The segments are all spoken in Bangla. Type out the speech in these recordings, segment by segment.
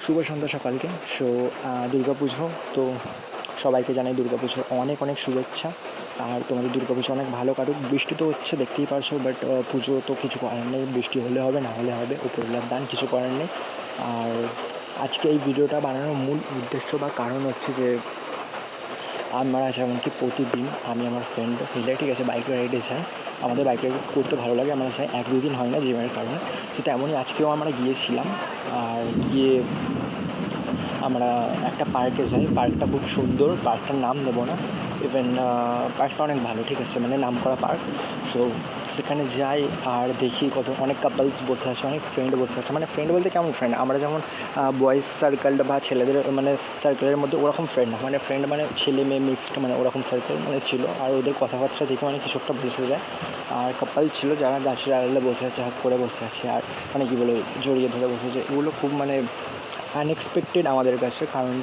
শুভ সন্ধ্যা সকালকে। দুর্গাপুজো তো সবাইকে জানাই দুর্গাপুজোর অনেক অনেক শুভেচ্ছা। আর তোমাদের দুর্গাপুজো অনেক ভালো কাটুক। বৃষ্টি তো হচ্ছে দেখতেই পারছো, বাট পুজো তো কিছু করার নেই, বৃষ্টি হলে হবে না হলে হবে, উপরওয়ালার দান, কিছু করার নেই। আর আজকে এই ভিডিওটা বানানোর মূল উদ্দেশ্য বা কারণ হচ্ছে যে আমরা যেমন কি প্রতিদিন আমি আমার ফ্রেন্ড মিলে, ঠিক আছে, বাইক রাইডে যাই। আমাদের বাইক রাইড করতে ভালো লাগে, আমরা যাই, 1-2 দিন হয় না জিমের কারণে। তো তেমনই আজকেও আমরা গিয়েছিলাম। আর গিয়ে আমরা একটা পার্কে যাই। পার্কটা খুব সুন্দর, পার্কটার নাম নেব না, ইভেন পার্কটা অনেক ভালো, ঠিক আছে, মানে নাম করা পার্ক। সো সেখানে যাই আর দেখি অনেক কাপলস বসে আছে, অনেক ফ্রেন্ড বসে আছে। মানে ফ্রেন্ড বলতে কেমন ফ্রেন্ড, আমরা যেমন বয়েজ সার্কেল বা ছেলেদের মানে সার্কেলের মধ্যে ওরকম ফ্রেন্ড না, মানে ফ্রেন্ড মানে ছেলে মেয়ে মিক্সড, মানে ওরকম সার্কেল মানে ছিল। আর ওদের কথাবার্তা দেখে মানে কিছু একটা বুঝে যায়। আর কাপল ছিল যারা গাছের আড়ালে বসে আছে, হাত করে বসে আছে, আর মানে কী বলে জড়িয়ে ধরে বসে আছে। এগুলো খুব মানে আনএক্সপেক্টেড আমাদের কাছে, কারণ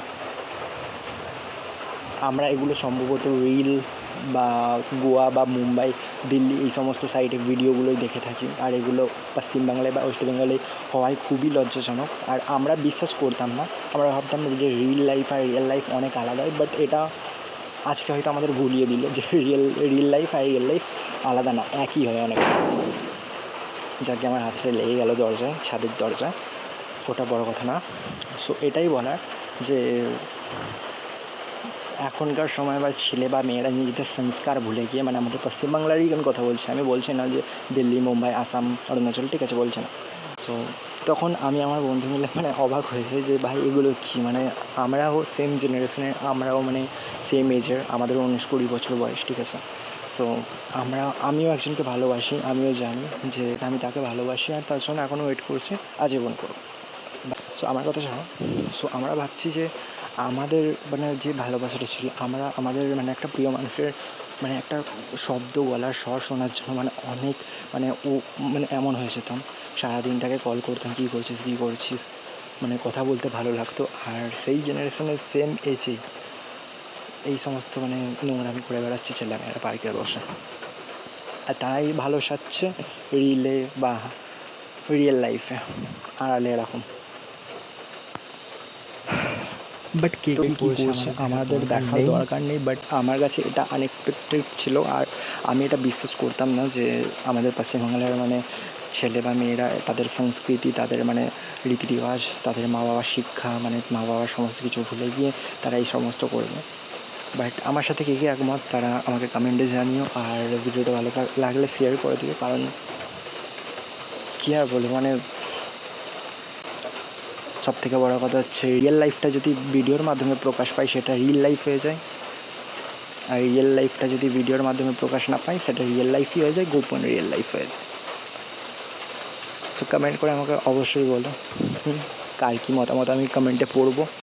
আমরা এগুলো সম্ভবত রিল বা গোয়া বা মুম্বাই, দিল্লি এই সমস্ত সাইডে ভিডিওগুলোই দেখে থাকি। আর এগুলো পশ্চিমবাংলায় বা ওয়েস্ট বেঙ্গলে হওয়ায় খুবই লজ্জাজনক। আর আমরা বিশ্বাস করতাম না, আমরা ভাবতাম যে রিল লাইফ আর রিয়েল লাইফ অনেক আলাদাই। বাট এটা আজকে হয়তো আমাদের ভুলিয়ে দিল যে রিয়েল লাইফ আর রিয়েল লাইফ আলাদা না, একই হয় অনেক। যাকে আমার হাতটা লেগে গেল দরজায়, ছাদের দরজায়, ওটা বড় কথা না। সো এটাই বলার যে এখনকার সময় বা ছেলে বা মেয়েরা নিজেদের সংস্কার ভুলে গিয়ে, মানে আমাদের পশ্চিমবাংলারই আমি কথা বলছি, আমি বলছি না যে দিল্লি, মুম্বাই, আসাম, অরুণাচল, ঠিক আছে, বলছি না। সো তখন আমি আমার বন্ধু মিলে মানে অবাক হয়েছে যে ভাই এগুলো কী, মানে আমরাও সেম জেনারেশনের, আমরাও মানে সেম এজের, আমাদেরও 19-20 বছর বয়স, ঠিক আছে। সো আমিও একজনকে ভালোবাসি, আমিও জানি যে আমি তাকে ভালোবাসি, আর তার জন্য এখনও ওয়েট করছি, আজীবন করব। সো আমার কথা শোনো। সো আমরা ভাবছি যে আমাদের মানে যে ভালোবাসাটা ছিল, আমাদের মানে একটা প্রিয় মানুষের মানে একটা শব্দ বলার স্বর শোনার জন্য মানে অনেক মানে মানে এমন হয়ে যেতাম, সারাদিন তাকে কল করতাম, কী করছিস, মানে কথা বলতে ভালো লাগতো। আর সেই জেনারেশনের সেম এজেই এই সমস্ত মানে নোংরামি করে বেড়াচ্ছে ছেলেমেয়েরা পার্কে বসে, আর তারাই ভালো সাজছে রিলে বা রিয়েল লাইফে, আড়ালে এরকম। বাট কে কী করছে আমাদের দেখার দরকার নেই। বাট আমার কাছে এটা আনএক্সপেক্টেড ছিল, আর আমি এটা বিশ্বাস করতাম না যে আমাদের পশ্চিমবাংলার মানে ছেলে বা মেয়েরা তাদের সংস্কৃতি, তাদের মানে রীতি রেওয়াজ, তাদের মা বাবার শিক্ষা, মানে মা বাবার সমস্ত কিছু ভুলে গিয়ে তারা এই সমস্ত করবে। বাট আমার সাথে কে কে একমত তারা আমাকে কমেন্টে জানিও, আর ভিডিওটা ভালো লাগলে শেয়ার করে দিও। কারণ কী আর বলবো, মানে সবথেকে বড় কথা হচ্ছে রিয়েল লাইফটা যদি ভিডিওর মাধ্যমে প্রকাশ পায় সেটা রিয়েল লাইফ হয়ে যায়, আর রিয়েল লাইফটা যদি ভিডিওর মাধ্যমে প্রকাশ না পায় সেটা রিয়েল লাইফই হয়ে যায়, গোপন রিয়েল লাইফ হয়ে যায়। সো কমেন্ট করে আমাকে অবশ্যই বলো কার কী মতামত, আমি কমেন্টে পড়বো।